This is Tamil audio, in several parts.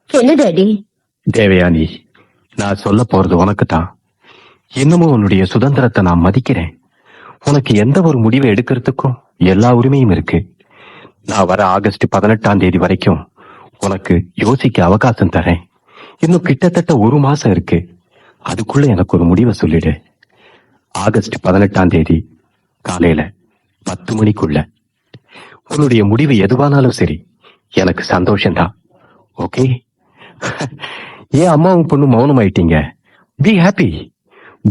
என்ன டாடி? தேவயானி, நான் சொல்ல போறது உனக்கு தான். இன்னமும் உன்னுடைய சுதந்திரத்தை நான் மதிக்கிறேன். உனக்கு எந்த ஒரு முடிவை எடுக்கிறதுக்கும் எல்லா உரிமையும் இருக்கு. நான் வர ஆகஸ்ட் 18 வரைக்கும் உனக்கு யோசிக்க அவகாசம் தரேன். இன்னும் கிட்டத்தட்ட 1 மாசம் இருக்கு. அதுக்குள்ள எனக்கு ஒரு முடிவை சொல்லிடு. ஆகஸ்ட் 18 காலையில 10 மணிக்குள்ள உன்னுடைய முடிவு எதுவானாலும் சரி, எனக்கு சந்தோஷம்தான். ஓகே? ஏன் அம்மாவும் பொண்ணு மௌனமாயிட்டீங்க? Be happy.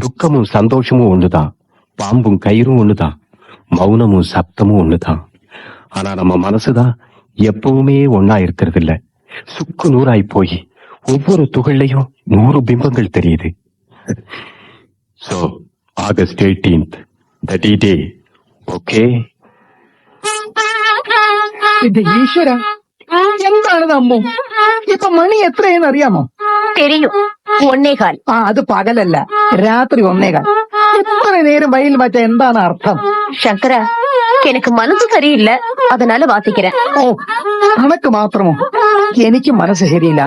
துக்கமும் சந்தோஷமும் ஒண்ணுதான், பாம்பும் கயிறும் ஒண்ணுதான், மௌனமும் சப்தமும் ஒண்ணுதான். ஆனா நம்ம மனசுதான் எப்பவுமே ஒன்னா இருக்கிறது இல்ல. சுக்கு நூறாய் போய் ஒவ்வொரு துகள்லையும் 100 பிம்பங்கள் தெரியுது. So August 18th the D-Day. Okay? ഇത് ഈശ്വര, എന്താണിത് അമ്മു? ഇപ്പൊ മണി എത്രയെന്ന് അറിയാമോ? தெரியும், 1:15. അത് പകലല്ല, രാത്രി 1:15. ഇത്ര നേരം വയലിൽ മറ്റേ എന്താണ് അർത്ഥം? சங்கரா, எனக்கு மனசு சரியில்லை, அதனால வாசிக்கிறேன். ഓ, കണക്ക് മാത്രമോ? എനിക്ക് മനസ്സ് ശരിയില്ല.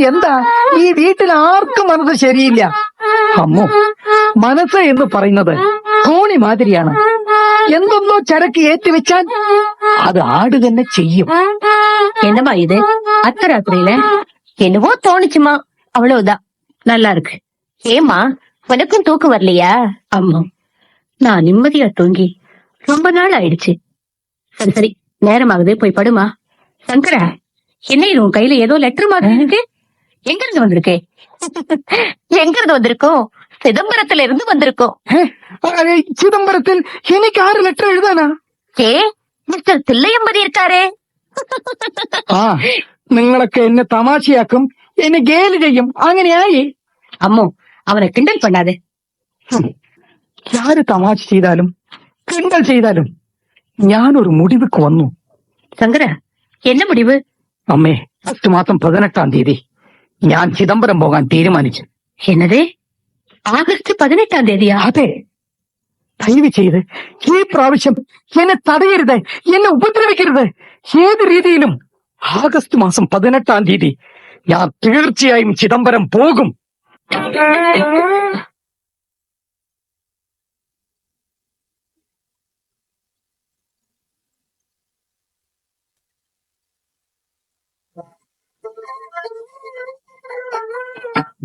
എന്താ, ഈ വീട്ടിൽ ആർക്കും മനസ്സ് ശരിയില്ല. അമ്മു, മനസ്സ് എന്ന് പറയുന്നത് തോണി മാതിരിയാണ്. എന്തൊന്നോ ചരക്ക് ഏറ്റുവെച്ചാൽ அது ஆடு തന്നെ ചെയ്യും. என்னமா இது அர்த்தராத்திரியில? என்னவோ தோணுச்சுமா, அவ்வளவுதான். நல்லா இருக்கு. ஏமா, உனக்கும் தூக்கம் வரலையா? அம்மா, நான் நிம்மதியா தூங்கி ரொம்ப நாள் ஆயிடுச்சு. சரி சரி, நேரமாகுது, போய் படுமா. சங்கரா, என்ன இது உன் கையில ஏதோ லெட்டர் மாதிரி இருக்கு? எங்க இருந்து வந்திருக்கு? எங்க இருந்து வந்திருக்கோம்? சிதம்பரத்துல இருந்து வந்திருக்கோம். ചിദംബരത്തിൽ എനിക്ക് 6 ലെറ്റർ എഴുതാനാ? ஏ, மிஸ்டர் தில்லையம்பதி இருக்காரே. നിങ്ങളൊക്കെ എന്നെ തമാശയാക്കും, എന്നെ ഗേലി ചെയ്യും. അങ്ങനെയായി. அம்மோ, அவனை கிண்டல் பண்ணாது. யாரு തമാശ ചെയ്താലും கிண்டல் ചെയ്താലും ഞാനൊരു முடிவுக்கு വന്നു. சங்கரா, என்ன முடிவு? അമ്മേ, അടുത്ത മാസം 18 ഞാൻ ചിദംബരം പോകാൻ തീരുമാനിച്ചു. என்னது, ஆகஸ்ட் 18 അതെ, ദയവ് ചെയ്ത് ഈ പ്രാവശ്യം എന്നെ തടയരുത്, എന്നെ ഉപദ്രവിക്കരുത്. ഏത് രീതിയിലും ആഗസ്റ്റ് മാസം 18 ഞാൻ തീർച്ചയായും ചിദംബരം പോകും.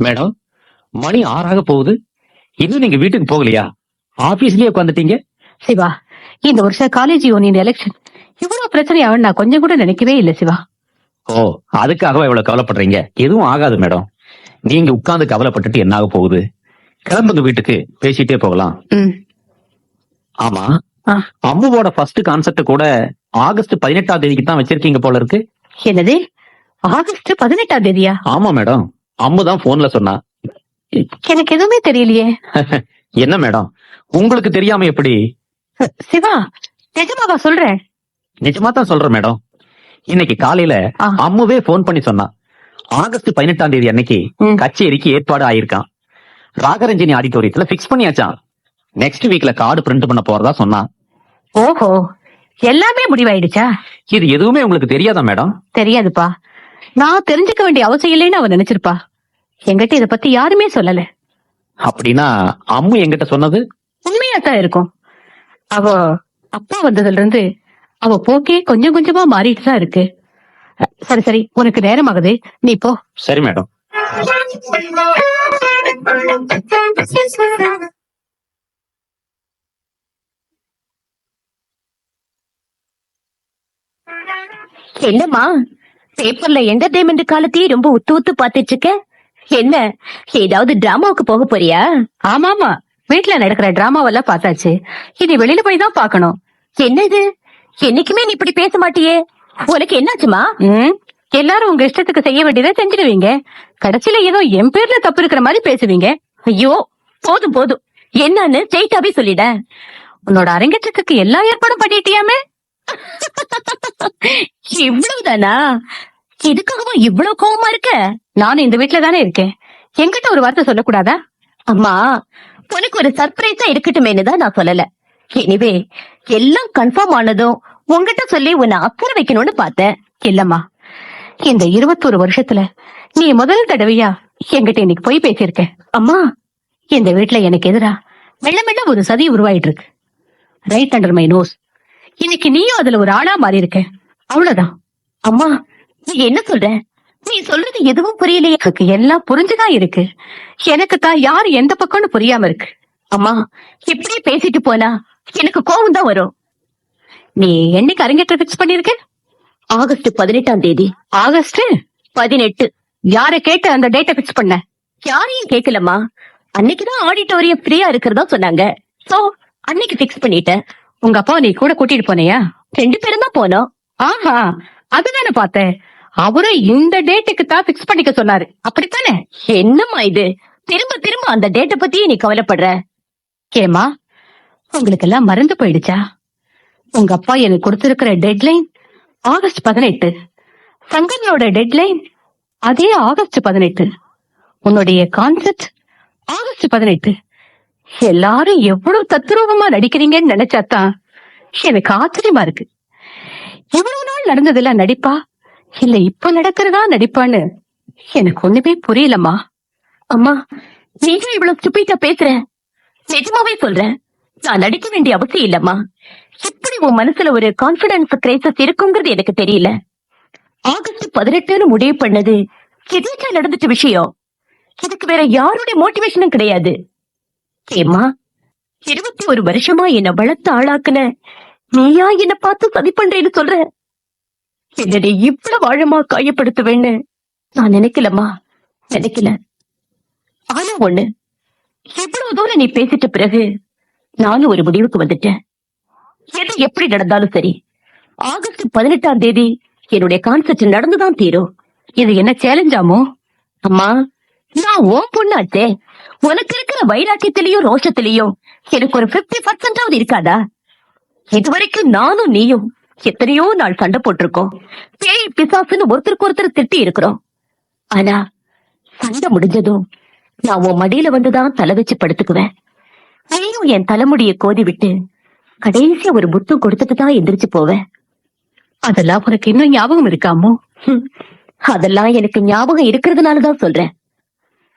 மேடம், மணி 6 போகுது. இன்னும் நீங்க வீட்டுக்கு போகலையா? ஆபீஸ்லயே உட்காந்துட்டீங்க. சிவா, இந்த வருஷம் காலேஜ் யூனியன் எலெக்ஷன் இவ்வளவு பிரச்சனை ஆகும் நான் கொஞ்சம் கூட நினைக்கவே இல்ல சிவா. ஓ, அதுக்காகவா இவ்வளவு கவலைப்படுறீங்க? எதுவும் ஆகாது மேடம். நீங்க உட்கார்ந்து கவலைப்பட்டுட்டு என்ன ஆக போகுது? கிளம்புங்க, வீட்டுக்கு பேசிட்டே போகலாம். ஆமா, அம்முவோட ஃபர்ஸ்ட் கான்செப்ட் கூட ஆகஸ்ட் 18 தான் வச்சிருக்கீங்க போல இருக்கு. என்னது, ஆகஸ்ட் 18? ஆமா மேடம், அம்முதான் போன்ல சொன்னா. எனக்கு எதுவுமே தெரியலையே. என்ன மேடம், உங்களுக்கு தெரியாம எப்படி? சிவா, நிஜமாவா சொல்றேன்? நிஜமா தான் சொல்றேன் மேடம். இன்னைக்கு காலையில அம்முவே போன் பண்ணி சொன்னா, ஆகஸ்ட் 18 அன்னைக்கு கச்சேரிக்கு ஏற்பாடு ஆயிருக்கான். ராகரஞ்சினி ஆடிட்டோரியத்துல பிக்ஸ் பண்ணியாச்சான். நெக்ஸ்ட் வீக்ல கார்டு பிரிண்ட் பண்ண போறதா சொன்னா. ஓஹோ, எல்லாமே முடிவாயிடுச்சா? இது எதுவுமே உங்களுக்கு தெரியாதா மேடம்? தெரியாதுப்பா, நான் தெரிஞ்சுக்க வேண்டிய அவசியம் இல்லைன்னு அவ நினைச்சிருப்பா. என்கிட்ட இத பத்தி யாருமே சொல்லல. அப்படின்னா அம்மு என்கிட்ட சொன்னது உண்மையாத்தான் இருக்கும். அவ அப்பா வந்ததுல இருந்து அவ போக்கே கொஞ்சம் கொஞ்சமா மாறிட்டு தான் இருக்கு. சரி சரி, உனக்கு நேரம் ஆகுது, நீ போ. சரி மேடம். என்னம்மா, பேப்பர்ல என்டர்டைன்மெண்ட் காலத்தையும் ரொம்ப உத்து உத்து பாத்துட்டு இருக்க. என்ன, ஏதாவது டிராமாவுக்கு போக போறியா? ஆமாமா, வீட்டுல நடக்கிற டிராமாவெல்லாம் பார்த்தாச்சு, இனி வெளியில போய் தான் பாக்கணும். என்ன இது, என்னைக்குமே நீ இப்படி பேச மாட்டியே, உனக்கு என்னாச்சுமா? எல்லாரும் உங்க இஷ்டத்துக்கு செய்ய வேண்டியதை செஞ்சிடுவீங்க, கடைசியில ஏதோ என் பேர்ல தப்பு இருக்கிற மாதிரி பேசுவீங்க. ஐயோ, போதும் போதும், என்னன்னு ஸ்ட்ரெயிட்டாவே சொல்லிட. உன்னோட அரங்கேற்றத்துக்கு எல்லா ஏற்பாடும் பண்ணிட்டியாமே. இவ்வளவுதானா? இதுக்காகவும் இவ்வளவு கோவமா இருக்க? நானும் இந்த வீட்டுல தானே இருக்கேன், என்கிட்ட ஒரு வார்த்தை சொல்லக்கூடாதா? அம்மா, உனக்கு ஒரு சர்ப்ரைஸா இருக்கட்டுமேனு தான் நான் சொல்லல. எனிவே, எல்லாம் கன்ஃபார்ம் ஆனதும் உங்ககிட்ட சொல்லி உன்னை அக்கறை வைக்கணும்னு பார்த்தேன். இல்லம்மா, இந்த 21 வருஷத்துல நீ முதல் தடவையா என்கிட்ட இன்னைக்கு போய் பேசியிருக்க. அம்மா, இந்த வீட்டுல எனக்கு எதிரா மெல்ல மெல்ல ஒரு சதி உருவாயிட்டு இருக்கு. Right under my nose. இன்னைக்கு நீயும் அதுல ஒரு ஆளா மாறி இருக்க. அவ்வளவுதான். அம்மா, நீ என்ன சொல்ற? நீ சொல்றது எதுவும் புரியலையே. எனக்கு எல்லாம் புரிஞ்சுதான் இருக்கு. எனக்கு தான் யாரு எந்த பக்கம்னு புரியாம இருக்கு. அம்மா, இப்படியே பேசிட்டு போனா எனக்கு கோவம் தான் வரும். நீ என்னைக்கு அரங்கேற்ற பிக்ஸ் பண்ணிருக்க? ஆகஸ்ட் 18ஆம் தேதி. ஆகஸ்ட் 18. யார கேட்டு அந்த டேட்டை பிக்ஸ் பண்ண? யாரையும் கேட்கலம்மா. அன்னைக்குதான் ஆடிட்டோரியம் ஃப்ரீயா இருக்கிறதா சொன்னாங்க. சோ அன்னைக்கு பிக்ஸ் பண்ணிட்டேன். உங்க அப்பா நீ கூட கூட்டிட்டு போனியா? 2 பேரும் தான் போனோம். ஆஹா, அதுதானே பார்த்தேன். அவரும் இந்த டேட்டுக்கு தான் பிக்ஸ் பண்ணிக்க சொன்னாரு. அப்படித்தானே? என்னம்மா இது, திரும்ப திரும்ப அந்த டேட்டை பத்தியே நீ கவலைப்படுற? கேமா, உங்களுக்கு எல்லாம் மறந்து போயிடுச்சா? உங்க அப்பா எனக்கு கொடுத்திருக்கிற டெட்லைன் ஆகஸ்ட் 18. சங்கரோட டெட்லைன் அதே ஆகஸ்ட் 18. உன்னுடைய கான்செப்ட் ஆகஸ்ட் 18. எல்லாரும் எவ்வளவு தத்ரூபமா நடிக்கிறீங்கன்னு நினைச்சாதான் எனக்கு ஆச்சரியமா இருக்கு. எவ்வளவு நாள் நடந்ததெல்லாம் நடிப்பா இல்ல இப்ப நடக்கிறதா நடிப்பான்னு எனக்கு ஒண்ணுமே புரியலம்மா. அம்மா, நீங்க இவ்வளவு ஸ்டூபிடா பேசுற? நிஜமாவே சொல்றேன், நான் நடிக்க வேண்டிய அவசியம் இல்லம்மா. எப்படி உன் மனசுல ஒரு கான்பிடன்ஸ் கிரைசஸ் இருக்குங்கிறது எனக்கு தெரியல. ஆகஸ்ட் 18 முடிவு பண்ணது எதாச்சும் நடந்துட்ட விஷயம். இதுக்கு வேற யாருடைய மோட்டிவேஷனும் கிடையாது. ஏம்மா, 21 வருஷமா என்ன வளர்த்து ஆளாக்குன நீயா என்ன பார்த்து சதி பண்றேன்னு சொல்ற? என்னடி இவ்வளவு ஆழமா காயப்படுத்துவேன்னு நான் நினைக்கலம்மா, நினைக்கல. ஆனா ஒண்ணு, இவ்வளவு தூரம் நீ பேசிட்ட பிறகு நானும் ஒரு முடிவுக்கு வந்துட்டேன். எது எப்படி நடந்தாலும் சரி, ஆகஸ்ட் 18ஆம் தேதி என்னுடைய கான்செப்ட் நடந்துதான் தீரும். இது என்ன சேலஞ்சாமோ? அம்மா, நான் உன் பொண்ணாச்சே. உனக்கு இருக்கிற வைராக்கியத்திலயும் ரோஷத்திலயும் எனக்கு ஒரு 50% இருக்காதா? இதுவரைக்கும் நானும் நீயும் எத்தனையோ நாள் சண்டை போட்டிருக்கோம். பேய் பிசாசுன்னு ஒருத்தருக்கு ஒருத்தர் திட்டி இருக்கிறோம். ஆனா சண்டை முடிஞ்சதும் நான் உன் மடியில வந்துதான் தலை வச்சு படுத்துக்குவேன். நீயும் என் தலைமுடிய கோதி விட்டு கடைசியா ஒரு முத்தம் கொடுத்துட்டு தான் எந்திரிச்சு போவேன். அதெல்லாம் உனக்கு இன்னும் ஞாபகம் இருக்காமோ? அதெல்லாம் எனக்கு ஞாபகம் இருக்கிறதுனாலதான் சொல்றேன்.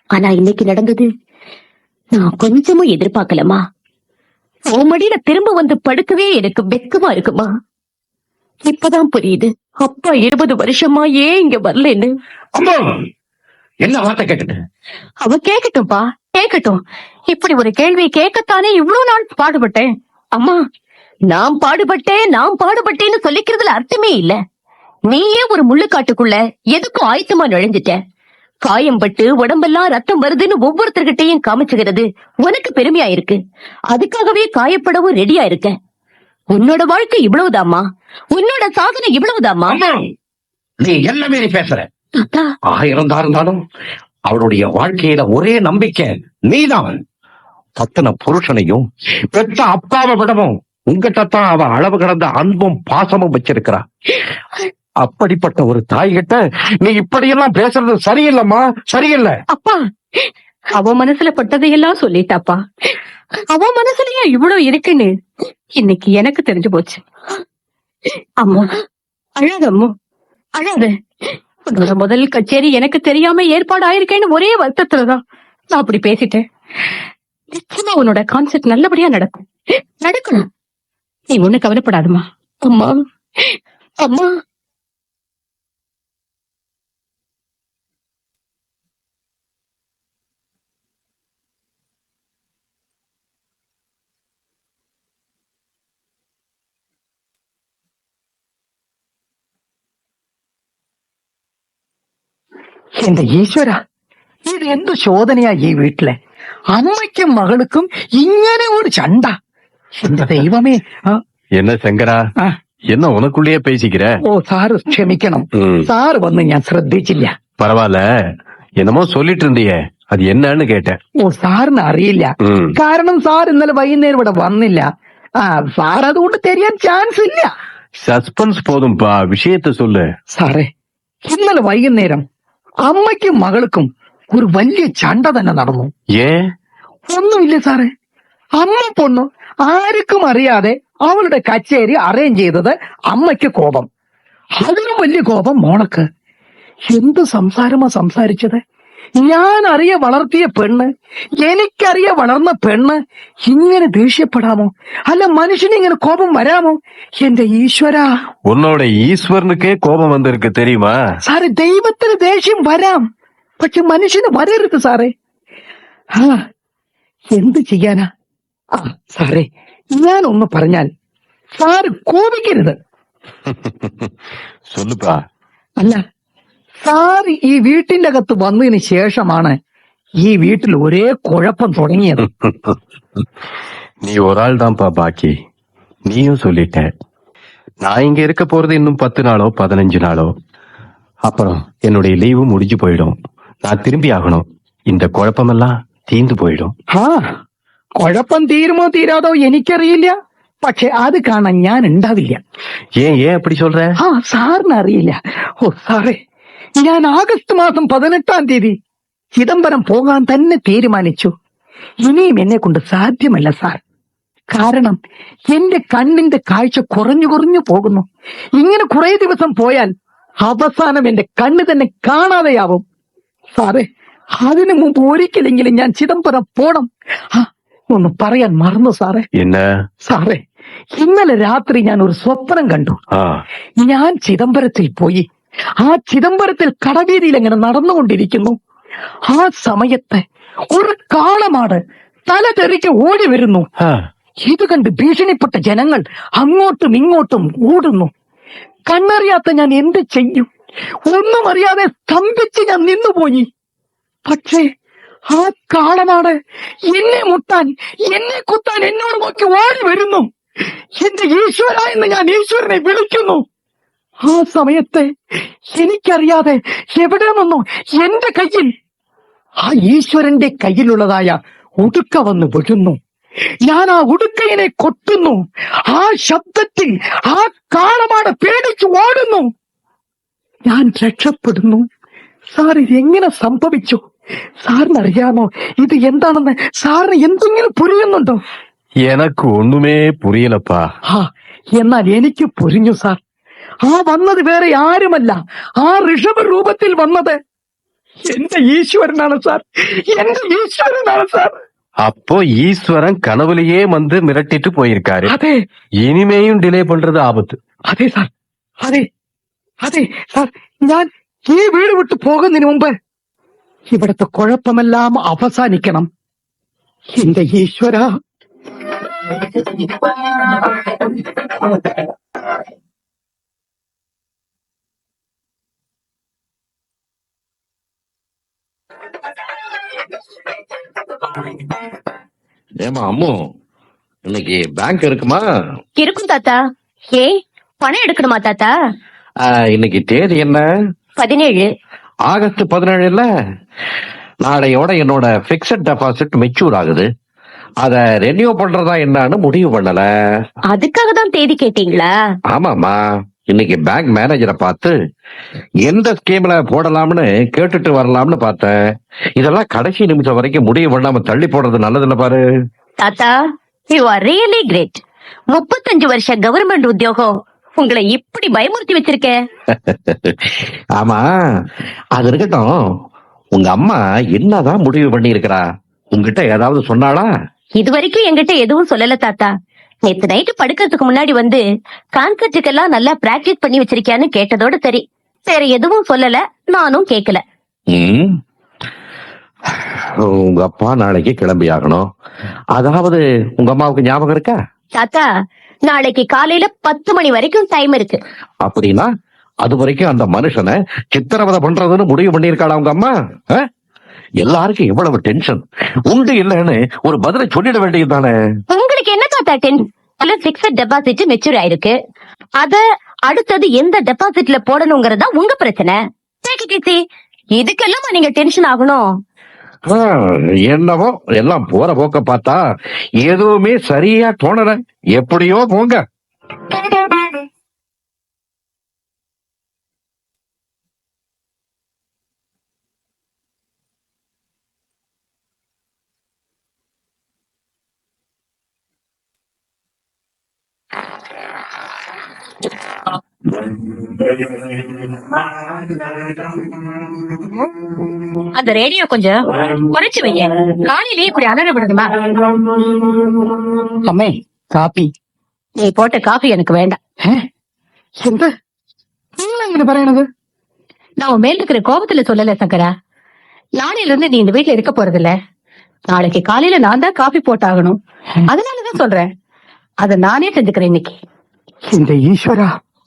ஆனா இன்னைக்கு நடந்தது நான் கொஞ்சமும் எதிர்பார்க்கலமா. உன் மடியில திரும்ப வந்து படுக்கவே எனக்கு வெக்கமா இருக்குமா. இப்பதான் புரியுது அப்பா 20 வருஷமா ஏன் இங்க வரலன்னு. அம்மா, என்ன வார்த்தை கேட்டுட்டு? அவ கேட்கட்டும்பா, கேட்கட்டும். இப்படி ஒரு கேள்வி கேட்கத்தானே இவ்வளவு நாள் பாடுபட்டேன். அம்மா, நான் பாடுபட்டேன்னு சொல்லிக்கிறதுல அர்த்தமே இல்ல. நீயே ஒரு முள்ளுக்காட்டுக்குள்ள எதுக்கும் ஆயத்தமா நுழைஞ்சிட்ட. காயம்பட்டு உடம்பெல்லாம் ரத்தம் வருதுன்னு ஒவ்வொருத்தர்கிட்டையும் காமிச்சுகிறது உனக்கு பெருமையா இருக்கு. அதுக்காகவே காயப்படவும் ரெடியா இருக்க. உன்னோட வாழ்க்கை இவ்வளவுதாம்மா, உன்னோட சாதனை இவ்வளவுதாம்மா. நீ எல்லாமே நீ பேசுற. தாத்தா, 1000 தான் இருந்தாலும் அவளுடைய வாழ்க்கையில ஒரே நம்பிக்கை நீதான். தத்தன புருஷனையும் பெற்ற அப்பாவை விடவும் உங்ககிட்ட தான் அவ அளவு கடந்த அன்பும் பாசமும் வச்சிருக்கிறா. அப்படிப்பட்ட ஒரு தாய்கிட்ட நீ இப்படியெல்லாம் பேசுறது சரியில்லைம்மா, சரியில்லை. அப்பா, அவ மனசுல பட்டதையெல்லாம் சொல்லிட்டாப்பா. அவ மனசுலயே இவ்வளவு இருக்குன்னு இன்னைக்கு எனக்கு தெரிஞ்சு போச்சு. அம்மா, அழாத அம்மா, அழாத. உன்னோட முதல் கச்சேரி எனக்கு தெரியாம ஏற்பாடு ஆயிருக்கேன்னு ஒரே வருத்தத்துலதான் நான் அப்படி பேசிட்டேன். நிச்சயமா உன்னோட கான்செப்ட் நல்லபடியா நடக்கும், நடக்கணும். நீ ஒண்ணு கவலைப்படாதம்மா. அம்மா, அம்மா. എന്റെ ഈശ്വര, ഇത് എന്ത് ശോധനയാ ഈ വീട്ടിലെ. അമ്മയ്ക്കും മകൾക്കും ഇങ്ങനെ ഒരു ചണ്ട. എന്റെ ദൈവമേ. என்ன சங்கரா, ആ, என்ன உனக்குள்ளேயே பேசிக்கிற? ഓ സാറ് ക്ഷമിക്കണം. ம், സാറ് വന്ന് ഞാൻ ശ്രദ്ധിച്ചില്ല. பரவாயில்ல. என்னமோ சொல்லிட்டு இருந்தியே, அது என்னன்னு கேட்டேன். ഓ സാറിന് അറിയില്ല. ம், കാരണം സാർ ഇന്നലെ വൈകുന്നേരം ഇവിടെ വന്നില്ല. ആ, സാർ അതുകൊണ്ട് തെരിയാൻ ചാൻസ് ഇല്ല. சஸ்பென்ஸ் போதும்பா, விஷயத்த சொல்லு. സാറേ, ഇന്നലെ വൈകുന്നേരം അമ്മയ്ക്കും മകൾക്കും ഒരു വലിയ ചണ്ട തന്നെ നടന്നു. ஏன்? ഒന്നുമില്ല സാറേ. അമ്മ പൊണ്ണു ആർക്കും അറിയാതെ അവളുടെ കച്ചേരി അറേഞ്ച് ചെയ്തത് അമ്മയ്ക്ക് കോപം. അതിനും വലിയ കോപം മോളക്ക്. എന്ത് സംസാരമാ സംസാരിച്ചത്? ഞാൻ അറിയ വളർത്തിയ പെണ്ണ്, എനിക്കറിയ വളർന്ന പെണ്ണ് ഇങ്ങനെ ദേഷ്യപ്പെടാമോ? അല്ല, മനുഷ്യന് ഇങ്ങനെ കോപം വരാമോ? എന്റെ ഈശ്വരാ! உன்னோட ஈஸ்வரனுக்கே கோபம் வந்திருக்கு தெரியுமா? സാറേ, ദൈവത്തിന് ദേഷ്യം വരാം, പക്ഷെ മനുഷ്യന് വരരുത് സാറേ. ആ, എന്ത് ചെയ്യാനാ? ആ സാറേ, ഞാൻ ഒന്ന് പറഞ്ഞാൽ സാറ് കോപിക്കരുത്. சொல்லுப்பா. അല്ല, സാർ ഈ വീട്ടിന്റെ അകത്ത് വന്നതിന് ശേഷമാണ് ഈ വീട്ടിൽ ഒരേ കുഴപ്പം തുടങ്ങിയത്. நீ ஒரு ஆள் தான்ப்பா பாக்கி. நீயும் சொல்லிட்ட. நான் இங்க இருக்க போறது இன்னும் 10 நாளோ 15 நாளோ. அப்புறம் என்னுடைய லீவு முடிஞ்சு போயிடும். நான் திரும்பி ஆகணும். இந்த குழப்பமெல்லாம் தீர்ந்து போயிடும். ആ, കുഴപ്പം തീരുമോ തീരാതോ എനിക്കറിയില്ല, പക്ഷെ അത് കാണാൻ ഞാൻ ഉണ്ടാവില്ല. ஏன் ஏன் அப்படி சொல்ற? ആ, സാറിന് അറിയില്ല. ഓ സാറേ, ഞാൻ ആഗസ്റ്റ് മാസം 18-ാം തീയതി ചിദംബരം പോകാൻ തന്നെ തീരുമാനിച്ചു. ഇനിയും എന്നെ കൊണ്ട് സാധ്യമല്ല സാർ. കാരണം എന്റെ കണ്ണിന്റെ കാഴ്ച കുറഞ്ഞു കുറഞ്ഞു പോകുന്നു. ഇങ്ങനെ കുറെ ദിവസം പോയാൽ അവസാനം എന്റെ കണ്ണ് തന്നെ കാണാതെയാവും. സാറേ, അതിനു മുമ്പ് ഒരിക്കലെങ്കിലും ഞാൻ ചിദംബരം പോണം. ആ, ഒന്ന് പറയാൻ മറന്നു സാറേ. என்ன? സാറേ, ഇന്നലെ രാത്രി ഞാൻ ഒരു സ്വപ്നം കണ്ടു. ஆ, ഞാൻ ചിദംബരത്തിൽ പോയി ആ ചിദംബരത്തിൽ കടവീതിയിൽ എങ്ങനെ നടന്നുകൊണ്ടിരിക്കുന്നു. ആ സമയത്ത് ഒരു കാളമാട് തല തെറിക്ക് ഓടി വരുന്നു. ஆ, ഇത് കണ്ട് ഭീഷണിപ്പെട്ട ജനങ്ങൾ അങ്ങോട്ടും ഇങ്ങോട്ടും ഓടുന്നു. കണ്ണറിയാത്ത ഞാൻ എന്ത് ചെയ്യും? ഒന്നും അറിയാതെ സ്തംഭിച്ച് ഞാൻ നിന്നുപോയി. പക്ഷേ ആ കാളമാട് എന്നെ മുട്ടാൻ, എന്നെ കുത്താൻ എന്നോട് നോക്കി ഓടി വരുന്നു. എന്റെ ഈശ്വര എന്ന് ഞാൻ ഈശ്വരനെ വിളിക്കുന്നു. ആ സമയത്ത് എനിക്കറിയാതെ എവിടെ നിന്നോ എന്റെ കയ്യിൽ ആ ഈശ്വരന്റെ കയ്യിലുള്ളതായ ഉടുക്ക വന്ന് വീഴുന്നു. ഞാൻ ആ ഉടുക്കയിനെ കൊട്ടുന്നു. ആ ശബ്ദത്തിൽ ആ കാളമാട് പേടിച്ചു ഓടുന്നു. ഞാൻ രക്ഷപ്പെടുന്നു. സാർ, ഇത് എങ്ങനെ സംഭവിച്ചു? സാറിന് അറിയാമോ ഇത് എന്താണെന്ന്? സാറിന് എന്തെങ്കിലും പുരിയുന്നുണ്ടോ? எனக்கு ஒண்ணுமே புரியலப்பா. ആ, എന്നാൽ എനിക്ക് പുരിഞ്ഞു സാർ. ആ വന്നത് വേറെ ആരുമല്ല, ആ ഋഷഭ രൂപത്തിൽ വന്നത് എന്റെ ഈശ്വരനാണ് സാർ. എന്റെ ഈശ്വരനാണ് സാർ. அப்போ ஈஸ்வரன் கனவுலயே வந்து மிரட்டிட்டு போயிருக்காரு. അതെ, இனிமேயும் டிலே பண்றது ஆபத்து. അതെ സാർ, അതെ, അതെ സാർ. ഞാൻ ഈ വീട് വിട്ടു പോകുന്നതിന് മുമ്പ് ഇവിടുത്തെ കുഴപ്പമെല്ലാം അവസാനിക്കണം. എന്റെ ഈശ്വര! ஏமா அம்மு, இன்னைக்கு பேங்க் இருக்குமா? இருக்கும் தாத்தா. ஏ, பணம் எடுக்கணுமா தாத்தா? இன்னைக்கு தேதி என்ன? 17. ஆகஸ்ட் 17 இல்ல? நாளையோட என்னோட பிக்ஸட் டெபாசிட் மெச்சூர் ஆகுது. அத ரெனியூ பண்றதா என்னன்னு முடிவு பண்ணல. அதுக்காக தான் தேதி கேட்டீங்களா? ஆமாமா, இன்னைக்கு பேங்க் மேனேஜரை பார்த்து எந்த ஸ்கீம்ல போடலாம்னு கேட்டுட்டு வரலாம்னு பார்த்தேன். இதெல்லாம் கடைசி நிமிஷம் வரைக்கும் முடிவு பண்ணாம தள்ளி போடுறது நல்லதில்ல பாரு. தாத்தா, யூ ஆர் ரியலி கிரேட். 35 வருஷ கவர்மெண்ட் உத்தியோகம் உங்களை இப்படி பயமுறுத்தி வச்சிருக்க. ஆமா, அது இருக்கட்டும். உங்க அம்மா என்னதான் முடிவு பண்ணி இருக்கிறா? உங்ககிட்ட ஏதாவது சொன்னாளா? இது வரைக்கும் என்கிட்ட எதுவும் சொல்லல தாத்தா. நேத்து நைட்டு படுக்கிறதுக்கு முன்னாடி வந்து கான்சர்ட்டுக்கெல்லாம் நல்லா பிராக்டிஸ் பண்ணி வச்சிருக்கியான்னு கேட்டதோட சரி. வேற எதுவும் சொல்லல, நானும் கேட்கல. ம். உங்க அப்பா நாளைக்கு கிளம்பி ஆகணும். அதாவது உங்க அம்மாவுக்கு ஞாபகம் இருக்கா? தாத்தா, நாளைக்கு காலையில 10 மணி வரைக்கும் டைம் இருக்கு. அப்படின்னா அது வரைக்கும் அந்த மனுஷனை சித்திரவதை பண்றதுன்னு முடிவு பண்ணிருக்காளா உங்க அம்மா? எல்லாருக்கும் இவ்வளவு டென்ஷன் உண்டு இல்லைன்னு ஒரு பதிலை சொல்லிட வேண்டியது தானே. உங்களுக்கு என்ன தாத்தா டென்ஷன்? பிக்ஸட் டெபாசிட் மெச்சூர் ஆயிருக்கு. அத அடுத்தது எந்த டெபாசிட்ல போடணுங்கிறதா உங்க பிரச்சனை. Take it easy. இதுக்கெல்லாம் நீங்க டென்ஷன் ஆகணும்? என்னவோ எல்லாம் போற போக்க பார்த்தா எதுவுமே சரியா தோணல. எப்படியோ போங்க. அந்த ரேடியோ கொஞ்சம் குறைச்சு வைங்க. காலையிலேயே இப்படி அலற விடுதுமா? அம்மே காப்பி நீ போட்ட காஃபி எனக்கு வேண்டாம். എന്ത് നിങ്ങൾ എങ്ങനെ പറയണത്? நான் உன் மேல இருக்கிற கோபத்துல சொல்லல சங்கரா. நாளையில இருந்து நீ இந்த வீட்டுல இருக்க போறது இல்ல. நாளைக்கு காலையில நான் தான் காபி போட்டாகணும். அதனாலதான் சொல்றேன். அத நானே செஞ்சுக்கிறேன் இன்னைக்கு. എന്റെ ഈശ്വര.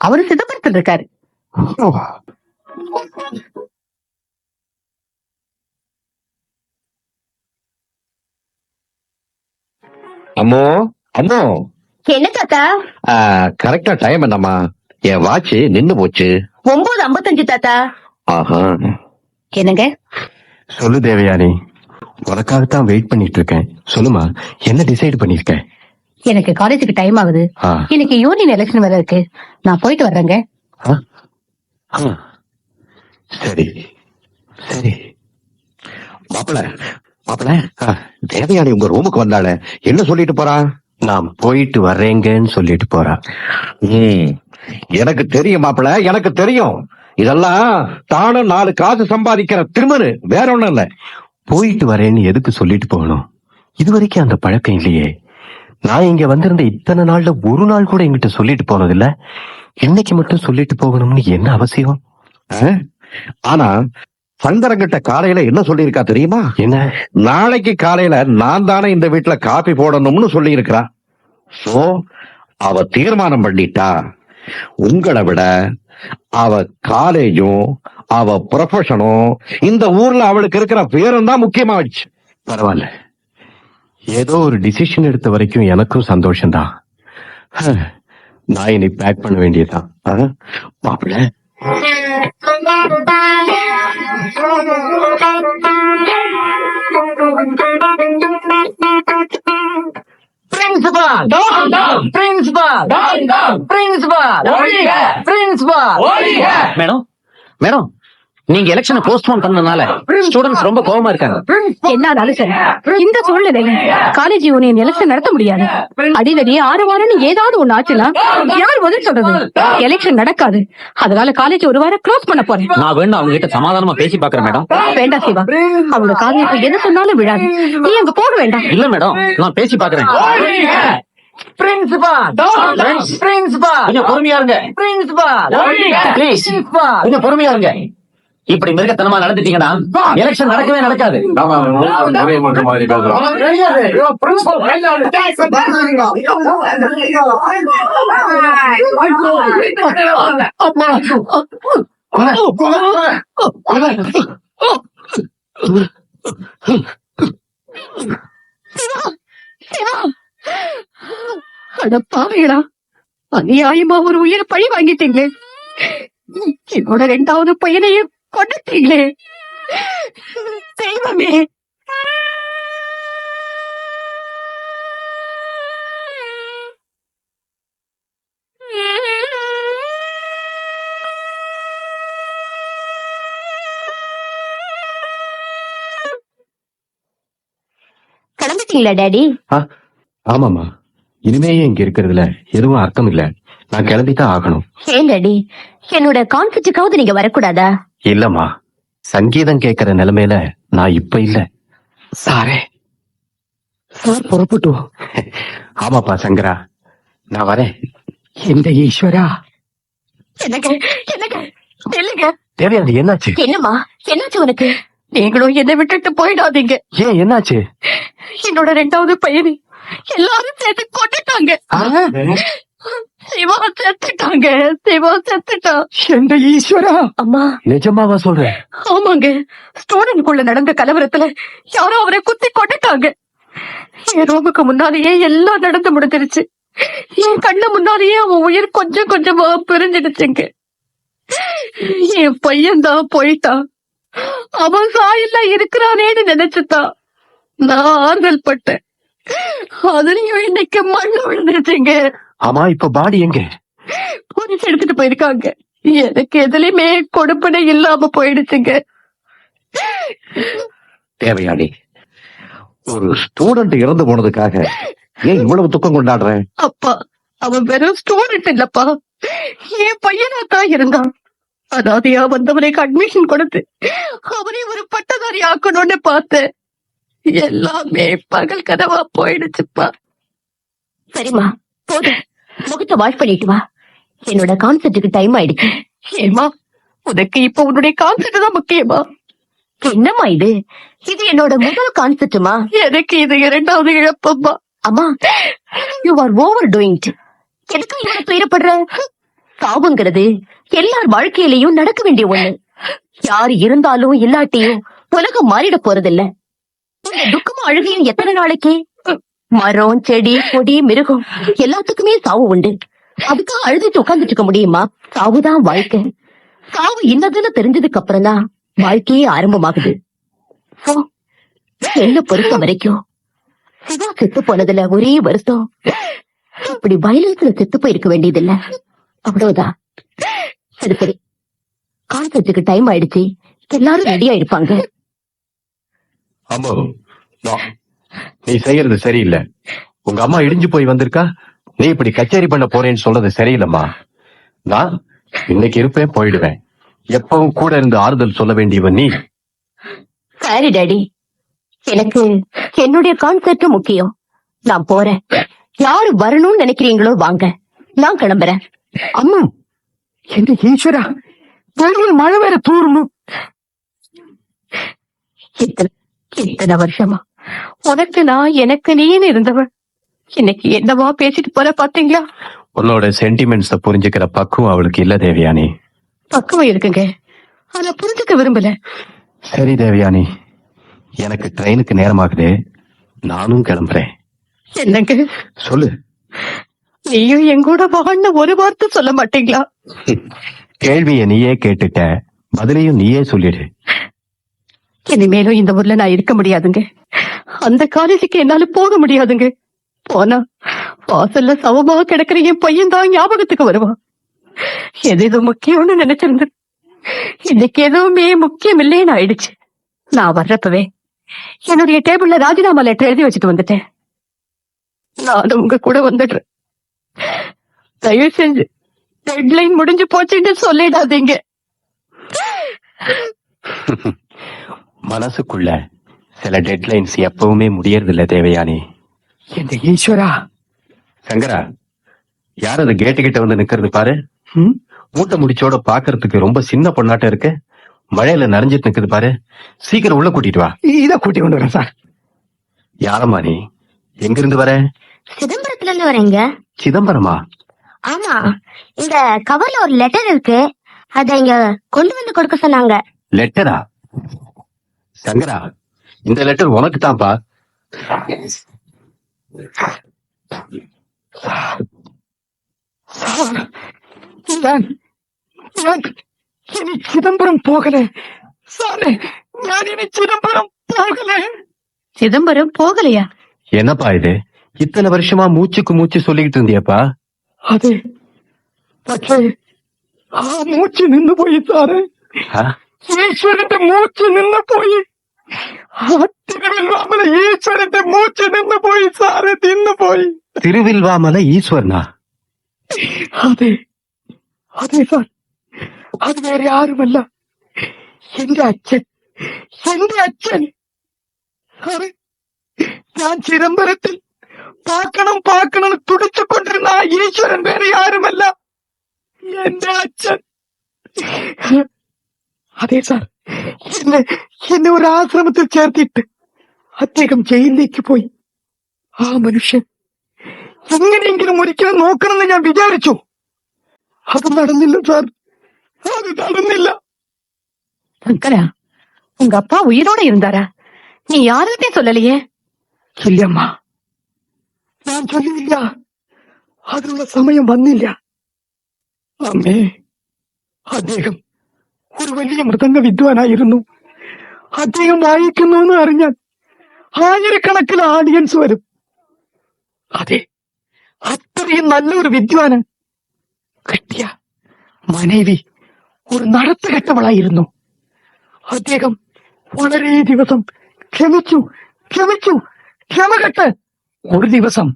அவரு சிதம்பரத்தில் இருக்காரு. ഓ. அம்மோ அம்மோ என்ன தாத்தா? கரெக்டா டைம் என்னம்மா? என் வாட்ச் நின்னு போச்சு. 9:55 தாத்தா. ஆஹா. என்னங்க? சொல்லு தேவயானி, உனக்காகத்தான் வெயிட் பண்ணிட்டு இருக்கேன். சொல்லுமா, என்ன டிசைட் பண்ணிருக்க? எனக்கு காலேஜுக்கு டைம் ஆகுது. ஆ. இன்னைக்கு யூனியன் எலெக்ஷன் வேற இருக்கு. நான் போயிட்டு வர்றேங்க. ஆ? ஆ. சரி சரி. மாப்பிள மாப்பிள, தேவயானி உங்க ரூமுக்கு வந்தாளே, என்ன சொல்லிட்டு போறா? நான் போயிட்டு வர்றேங்கன்னு சொல்லிட்டு போறா. எனக்கு தெரியும் மாப்பிள, எனக்கு தெரியும். இதெல்லாம் தானும் 4 காசு சம்பாதிக்கிற திருமணு, வேற ஒண்ணும் இல்ல. போயிட்டு வரேன்னு எதுக்கு சொல்லிட்டு போகணும்? இது வரைக்கும் அந்த பழக்கம் இல்லையே. நான் இங்க வந்திருந்த இத்தனை நாள்ல ஒரு நாள் கூட என்கிட்ட சொல்லிட்டு போனதில்ல. இன்னைக்கு மட்டும் சொல்லிட்டு போகணும்னு என்ன அவசியம்? ஆனா சங்கரங்கிட்ட காலையில என்ன சொல்லியிருக்கா தெரியுமா? என்ன? நாளைக்கு காலையில நான் தானே இந்த வீட்டுல காபி போடணும்னு சொல்லி இருக்கிறா. சோ அவ தீர்மானம் பண்ணிட்டா. உங்களை விட அவ காலேஜும் அவ ப்ரொஃபஷனும் இந்த ஊர்ல அவளுக்கு இருக்கிற பேரும் தான் முக்கியமாச்சு. பரவாயில்ல, ஏதோ ஒரு டிசிஷன் எடுத்த வரைக்கும் எனக்கும் சந்தோஷம்தான். நான் இனி பேக் பண்ண வேண்டியதுதான். மாப்பிள்ள, principal principal principal principal. Madam madam, நீங்க எலெக்ஷனை போஸ்ட்போன் பண்ணனால ஸ்டூடெண்ட்ஸ் ரொம்ப கோவமா இருக்காங்க. என்ன ஆனாலும் சரி, இந்த சூழ்நிலையில காலேஜ் யூனியன் எலெக்ஷன் நடத்த முடியாது. அடிதடி ஆரவாரம்னு ஏதாவது ஒண்ணு ஆச்சுன்னா யார் பதில் சொல்றது? எலெக்ஷன் நடக்காது. அதனால காலேஜ் ஒரு வாரம் க்ளோஸ் பண்ண போறேன். நான் வேணும் அவங்க கிட்ட சமாதானமா பேசி பாக்குறேன் மேடம். வேண்டாம் சிவா, அவங்க காலேஜ் எது சொன்னாலும் விடாது. நீ அங்க போக வேண்டாம். இல்ல மேடம், நான் பேசி பாக்குறேன். பிரின்சிபால் பிரின்சிபால் கொஞ்சம் பொறுமையா இருங்க பிரின்சிபால் ப்ளீஸ். கொஞ்சம் பொறுமையா இருங்க. இப்படி மிருகத்தனமா நடந்துட்டீங்கன்னா எலெக்ஷன் நடக்கவே நடக்காது. அட பாவிகளா, அநியாயமா ஒரு உயிரை பழி வாங்கிட்டீங்க. என்னோட 2வது பையனையும் கொண்டுட்டீங்களே. தெய்வமே, கிளம்பிட்டீங்களா டாடி? ஆமாமா, இனிமே இங்க இருக்கிறதுல எதுவும் அர்த்தம் இல்ல. நான் கிளம்பித்தான் ஆகணும். ஏன் டாடி, என்னோட கான்ஃபரன்ஸுக்காவது நீங்க வரக்கூடாதா? இல்லம்மா, சங்கீதம் கேட்கிற நிலைமையில நான் இப்ப இல்ல. സാറേ സാർ പുറപ്പെട്ടു. ஆமாப்பா சங்கரா, நான் வரேன். എന്റെ ഈശ്വര. என்னங்க என்னங்க இல்லங்க. தேவையானது என்னாச்சு? என்னம்மா என்னாச்சு உனக்கு? நீங்களும் என்னை விட்டுட்டு போயிடாதீங்க. ஏன் என்னாச்சு? என்னோட 2வது பையனை எல்லாரும் சேர்த்து கொண்டுட்டாங்க. சிவா செத்துட்டாங்க. சிவா செத்துட்டான். എന്റെ ഈശ്വര. அம்மா, நிஜமாவா சொல்றேன்? ஆமாங்க. ஸ்டூடெண்ட்குள்ள நடந்த கலவரத்துல யாரோ அவரை குத்தி கொண்டுட்டாங்க. என் ரூமுக்கு முன்னாலேயே எல்லாம் நடந்து முடிஞ்சிருச்சு. என் கண்ணு முன்னாலேயே அவன் உயிர் கொஞ்சம் கொஞ்சமா பிரிஞ்சிடுச்சுங்க. என் பையன் தான் போயிட்டான். அவன் சாயில இருக்கிறானேன்னு நினைச்சுதான் நான் ஆறுதல் பட்டேன். அதுலயும் இன்னைக்கு மண்ணு விழுந்துருச்சுங்க. ஆமா, இப்ப பாடி எங்க? போலீஸ் எடுத்துட்டு போயிருக்காங்க. எனக்கு எதுலயுமே கொடுப்பனை இல்லாம போயிடுச்சுங்க. தேவையானி, ஒரு ஸ்டூடெண்ட் இறந்து போனதுக்காக ஏன் இவ்வளவு துக்கம் கொண்டாடுறேன்? அப்பா, அவன் வெறும் ஸ்டூடெண்ட் இல்லப்பா, என் பையனா தான் இருந்தான். அதாவதையா வந்தவனுக்கு அட்மிஷன் கொடுத்து அவனை ஒரு பட்டதாரி ஆக்கணும்னு பார்த்தேன். எல்லாமே பகல் கனவா போயிடுச்சுப்பா. சரிம்மா, போதும், முகத்தை வாஷ் பண்ணிட்டு வா. என்னோட கான்செர்ட்டுக்கு டைம் ஆயிடுச்சு. ஏமா, உனக்கு இப்ப உன்னுடைய கான்செப்ட் தான் முக்கியமா? என்னம்மா இது? இது என்னோட முதல் கான்செர்ட்டுமா. எனக்கு இது இரண்டாவது இழப்பம்மா. அம்மா, you are over doing it. எதுக்கு இவ்வளவு துயரப்படுற? சாவுங்கிறது எல்லார் வாழ்க்கையிலயும் நடக்க வேண்டிய ஒண்ணு. யாரு இருந்தாலும் இல்லாட்டியும் உலகம் மாறிட போறதில்ல. இந்த துக்கமும் அழுகையும் எத்தனை நாளைக்கு? மரம், செடி, கொடி, மிருகம் எல்லாத்துக்குமே சாவு உண்டு. அதுக்காக அழுதுட்டு உட்கார்ந்துட்டு இருக்க முடியுமா? சாவுதான் வாழ்க்கை. சாவு இன்னதுன்னு தெரிஞ்சதுக்கு அப்புறம் தான் வாழ்க்கையே ஆரம்பமாகுது. So, என்ன பொறுத்த வரைக்கும் சிவா செத்து போனதுல ஒரே வருஷம் இப்படி வயலன்ஸ்ல செத்து போயிருக்க வேண்டியதில்ல. அவ்வளவுதான். சரி சரி, கான்செர்ட்டுக்கு டைம் ஆயிடுச்சு. எல்லாரும் ரெடியா இருப்பாங்க. அம்மோ, நீ செய்யறது சரியில்லை. உங்க அம்மா இடிஞ்சு போய் வந்திருக்கா, நீ இப்படி கச்சேரி பண்ண போறேன்னு சொல்றது சரியில்லைம்மா. நான் இன்னைக்கு இருப்பேன், போயிடுவேன். எப்பவும் கூட இருந்து ஆறுதல் சொல்ல வேண்டியவன் நீ. சரி டாடி, எனக்கு என்னுடைய கான்செர்ட் முக்கியம். நான் போறேன். யாரு வரணும்னு நினைக்கிறீங்களோ வாங்க, நான் கிளம்புறேன். அம்மா, என்ற ஈஸ்வரா, வெளியில் மழை வேற தூரணும். இத்தனை வருஷமா உனக்கு நான், எனக்கு நீன்னு இருந்தவன் இன்னைக்கு என்னவா பேசிட்டு போற பாத்தீங்களா? உன்னோட சென்டிமெண்ட்ஸ புரிஞ்சுக்கிற பக்குவம் அவளுக்கு இல்ல தேவயானி. பக்குவம் இருக்குங்க, ஆனா புரிஞ்சுக்க விரும்பல. சரி தேவயானி, எனக்கு ட்ரெயினுக்கு நேரமாகுது, நானும் கிளம்புறேன். என்னங்க சொல்லு. நீயும் எங்கூட வான்னு ஒரு வார்த்தை சொல்ல மாட்டீங்களா? கேள்விய நீயே கேட்டுட்ட, பதிலையும் நீயே சொல்லிடு. இனிமேலும் இந்த ஊர்ல நான் இருக்க முடியாதுங்க. அந்த காலேஜுக்கு என்னால போக முடியாதுங்க. போனா வாசல்ல சவமா கிடக்குற என் பையன் தான் ஞாபகத்துக்கு வருவான். எது முக்கியம்னு நினைச்சிருந்தேன், இன்னைக்கு எதுவுமே முக்கியம் இல்லைன்னு ஆயிடுச்சு. நான் வர்றப்பவே என்னுடைய டேபிள்ல ராஜினாமா லெட்டர் எழுதி வச்சுட்டு வந்துட்டேன். நானும் உங்க கூட வந்துடுறேன். தயவு செஞ்சு டெட்லைன் முடிஞ்சு போச்சுன்னு சொல்லிடாதீங்க. மனசுக்குள்ள சில டெட்லைன்ஸ் எப்பவுமே முடியறதில்ல தேவயானி. என்ற ஈஸ்வரா. சங்கரா, யார் அது கேட்டு கிட்ட வந்து நிக்கிறது பாரு. மூட்டை முடிச்சோட பாக்குறதுக்கு ரொம்ப சின்ன பொண்ணாட்டம் இருக்கு. மழையில நனைஞ்சிட்டு நிக்குது பாரு. சீக்கிரம் உள்ள கூட்டிட்டு வா. இத கூட்டி கொண்டு வரேன் சார். யாரம்மா நீ? எங்க இருந்து வர? சிதம்பரத்துல இருந்து வரேங்க. சிதம்பரமா? ஆமா, இந்த கவர்ல ஒரு லெட்டர் இருக்கு, அத இங்க கொண்டு வந்து கொடுக்க சொன்னாங்க. லெட்டரா? சங்கரா, இந்த லெட்டர் உனக்கு தான்ப்பா. இனி சிதம்பரம் போகல சார். நான் இனி சிதம்பரம் போகல. சிதம்பரம் போகலையா? என்னப்பா இது? இத்தனை வருஷமா மூச்சுக்கு மூச்சு சொல்லிக்கிட்டு இருந்தியப்பா. அது പക്ഷേ ആ മൂച്ച് നിന്ന് പോയി സാറേ. ഈശ്വരന്റെ മൂച്ച് നിന്ന് പോയി. ആ തിരുവല്ലാമല ഈശ്വരന്റെ മൂച്ച് നിന്ന് പോയി സാറേ, നിന്ന് പോയി. திருவில்வாமலை ஈஸ்வரனா? അതെ അതെ സാർ, അത് വേറെ ആരുമല്ല, എന്റെ അച്ഛൻ. എന്റെ അച്ഛൻ സാറേ. ഞാൻ ചിദംബരത്തിൽ പാക്കണം പാക്കണം തുടിച്ചുകൊണ്ടിരുന്ന ആ ഈശ്വരൻ വേറെ ആരുമല്ല, എന്റെ അച്ഛൻ. അതെ സാർ, എന്നെ ഒരു ആശ്രമത്തിൽ ചേർത്തിട്ട് അദ്ദേഹം ജയിലിലേക്ക് പോയി. ആ മനുഷ്യൻ എങ്ങനെയെങ്കിലും ഒരിക്കലും നോക്കണമെന്ന് ഞാൻ വിചാരിച്ചു. അത് നടന്നില്ല സാർ, அது நடന്നില്ല. சங்கரா, உங்க அப்பா உயிரோட இருந்தாரா? நீ யாருக்கிட்டே சொல்லலையே? ഇല്ലമ്മ, ഞാൻ ചൊല്ലിയില്ല. അതിനുള്ള സമയം വന്നില്ല. അമ്മേ, അദ്ദേഹം ഒരു വലിയ മൃദംഗ വിദ്വാനായിരുന്നു. അദ്ദേഹം വായിക്കുന്നു എന്ന് അറിഞ്ഞാൽ ആയിരക്കണക്കിന് ഓഡിയൻസ് വരും. അതെ, അത്രയും നല്ലൊരു വിദ്വാന്. കിട്ടിയ മനേവി ഒരു നടത്തുകെട്ടവളായിരുന്നു. അദ്ദേഹം വളരെ ദിവസം ക്ഷമിച്ചു ക്ഷമിച്ചു ക്ഷമകെട്ട് ഒരു ദിവസം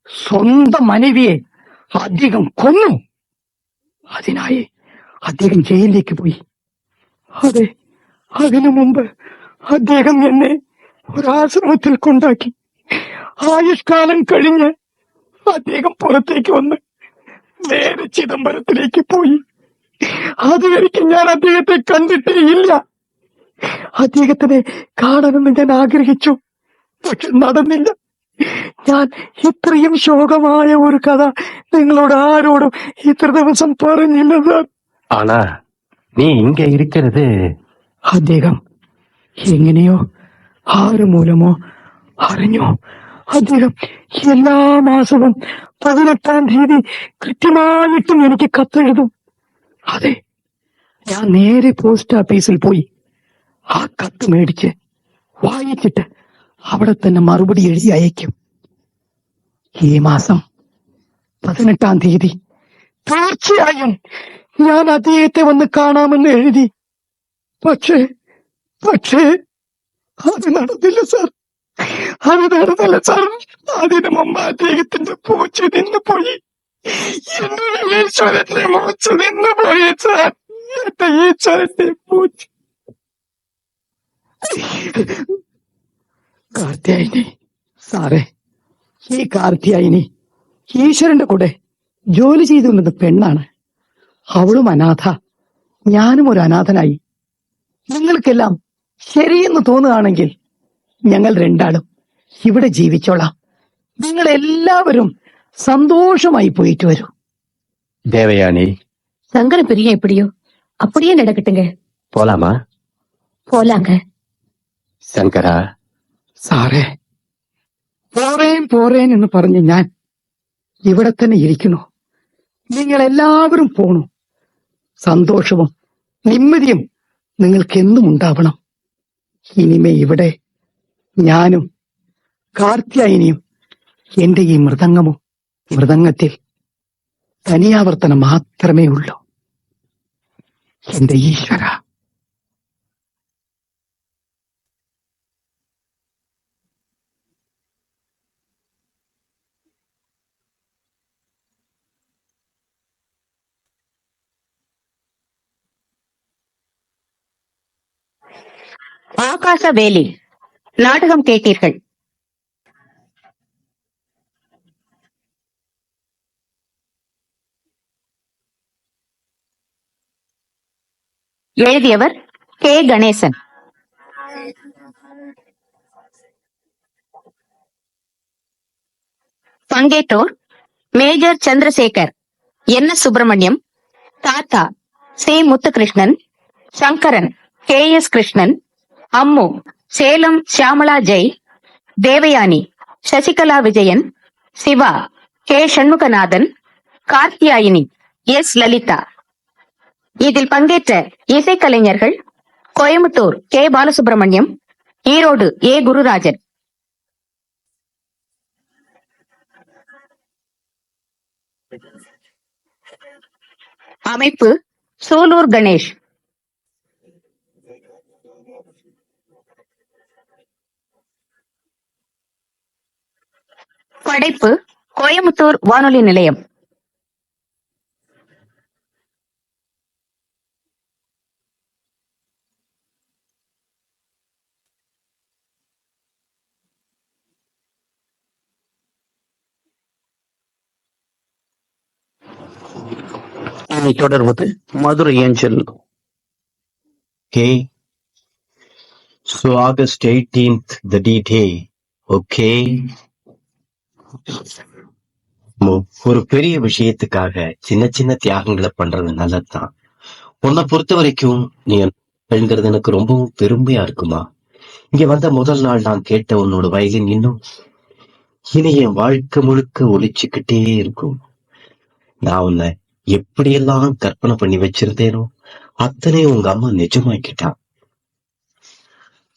സ്വന്തം മനവിയെ അദ്ദേഹം കൊന്നു. അതിനായി അദ്ദേഹം ജയിലിലേക്ക് പോയി. അതെ, അതിനു മുമ്പ് അദ്ദേഹം എന്നെ ഒരാശ്രമത്തിൽ കൊണ്ടാക്കി. ആയുഷ്കാലം കഴിഞ്ഞ് അദ്ദേഹം പുറത്തേക്ക് വന്ന് നേരെ ചിദംബരത്തിലേക്ക് പോയി. അതുവരെയ്ക്ക് ഞാൻ അദ്ദേഹത്തെ കണ്ടിട്ടേ ഇല്ല. അദ്ദേഹത്തിനെ കാണണമെന്ന് ഞാൻ ആഗ്രഹിച്ചു, പക്ഷെ നടന്നില്ല. ഞാൻ ഇത്രയും ശോകമായ ഒരു കഥ നിങ്ങളോട് ആരോടും ഇത്ര ദിവസം പറഞ്ഞില്ല സാർ. ஆனா நீ இங்க இருக்கிறது അദ്ദേഹം എങ്ങനെയോ ആര് മൂലമോ അറിഞ്ഞോ അദ്ദേഹം എല്ലാ മാസവും 18-ാം തീയതി കൃത്യമായിട്ടും എനിക്ക് കത്തെഴുതും. അതെ, ഞാൻ നേരെ പോസ്റ്റ് ഓഫീസിൽ പോയി ആ കത്ത് മേടിച്ച് വായിച്ചിട്ട് അവിടെ തന്നെ മറുപടി എഴുതി അയക്കും. ഈ മാസം 18-ാം തീയതി തീർച്ചയായും ഞാൻ അദ്ദേഹത്തെ വന്ന് കാണാമെന്ന് എഴുതി. പക്ഷേ അത് നടന്നില്ല സാർ. അത് നടന്നില്ല സാർ. അതിനു മുമ്പ് അദ്ദേഹത്തിന്റെ പൂച്ച നിന്ന് പോയി. എന്റെ ഈശ്വരന്റെ പൂച്ച നിന്ന് പോയി സാർ. എന്റെ ഈശ്വരന്റെ പൂച്ച. കാർത്തിയായിനി സാറേ, ഈ കാർത്തിയായിനി ഈശ്വരന്റെ കൂടെ ജോലി ചെയ്തുകൊണ്ടത് പെണ്ണാണ്. അവളും അനാഥ, ഞാനും ഒരു അനാഥനായി. നിങ്ങൾക്കെല്ലാം ശരിയെന്ന് തോന്നുകയാണെങ്കിൽ ഞങ്ങൾ രണ്ടാളും ഇവിടെ ജീവിച്ചോളാം. നിങ്ങൾ എല്ലാവരും சந்தோஷமாய் போயிட்டு வரும். தேவயானி, சங்கர பிரியம் எப்படியோ அப்படியே நடக்கட்டுங்க. போலாமா? போலாங்க. சங்கரா, സാറേ, പോറേൻ എന്ന് പറഞ്ഞ് ഞാൻ ഇവിടെ തന്നെ ഇരിക്കുന്നു. നിങ്ങൾ എല്ലാവരും പോണു. സന്തോഷവും നിമ്മതിയും നിങ്ങൾക്കെന്നും ഉണ്ടാവണം. ഇനിമേ ഇവിടെ ഞാനും കാർത്തിയായനിയും എന്റെ ഈ മൃദംഗത്തിൽ തനിയാവർത്തനം മാത്രമേ ഉള്ളൂ. എന്റെ ഈശ്വര. ஆகாசவேலி நாடகம் கேட்டீர்கள். எழுதியவர் கே. கணேசன். பங்கேற்றோர் major Chandrasekar, N. S. Subramaniam, தாத்தா C. Muthukrishnan, Sankaran K. S. Krishnan, Ammu Salem Shyamala Jai, Devayani Sasikala Vijayan, Siva K. Shanmuganathan, Karthiyayini S. Lalitha. இதில் பங்கேற்ற இசைக்கலைஞர்கள் கோயம்புத்தூர் கே. பாலசுப்ரமணியம், ஈரோடு ஏ. குருராஜன். அமைப்பு சூலூர் கணேஷ். படைப்பு கோயம்புத்தூர் வானொலி நிலையம். இனி தொடர்வது Madurai angel. hey, so August 18th, the D-Day, okay? ஒரு பெரிய விஷயத்துக்காக சின்ன சின்ன தியாகங்களை பண்றது நல்லதுதான். உன்னை பொறுத்த வரைக்கும் நீ எழுங்கிறது எனக்கு ரொம்பவும் பெருமையா இருக்குமா. இங்க வந்த முதல் நாள் நான் கேட்ட உன்னோட வயலின் இன்னும் இனி என் வாழ்க்கை முழுக்க ஒலிச்சுக்கிட்டே இருக்கும். நான் உன்னை எப்படியெல்லாம் கற்பனை பண்ணி வச்சிருந்தேனோ அத்தனை உங்க அம்மா நிஜமாக்கிட்டான்.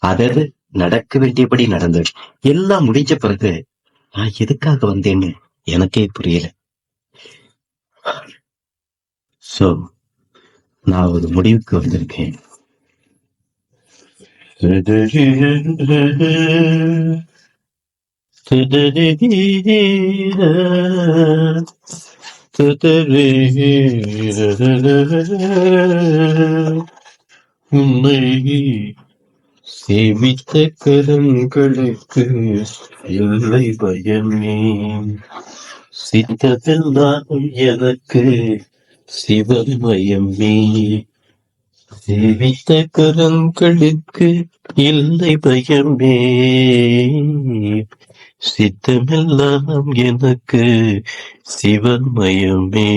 அதாவது நடக்க வேண்டியபடி நடந்தது. எல்லாம் முடிஞ்ச பிறகு நான் எதுக்காக வந்தேன்னு எனக்கே புரியல. சோ நான் ஒரு முடிவுக்கு வந்திருக்கேன். உன்னை சேவித்த கரங்களுக்கு இல்லை பயமே, சித்ததெல்லாம் எனக்கு சிவமயமே. சேவித்த கரங்களுக்கு இல்லை பயமே, சித்தமெல்லாம் எனக்கு சிவமயமே.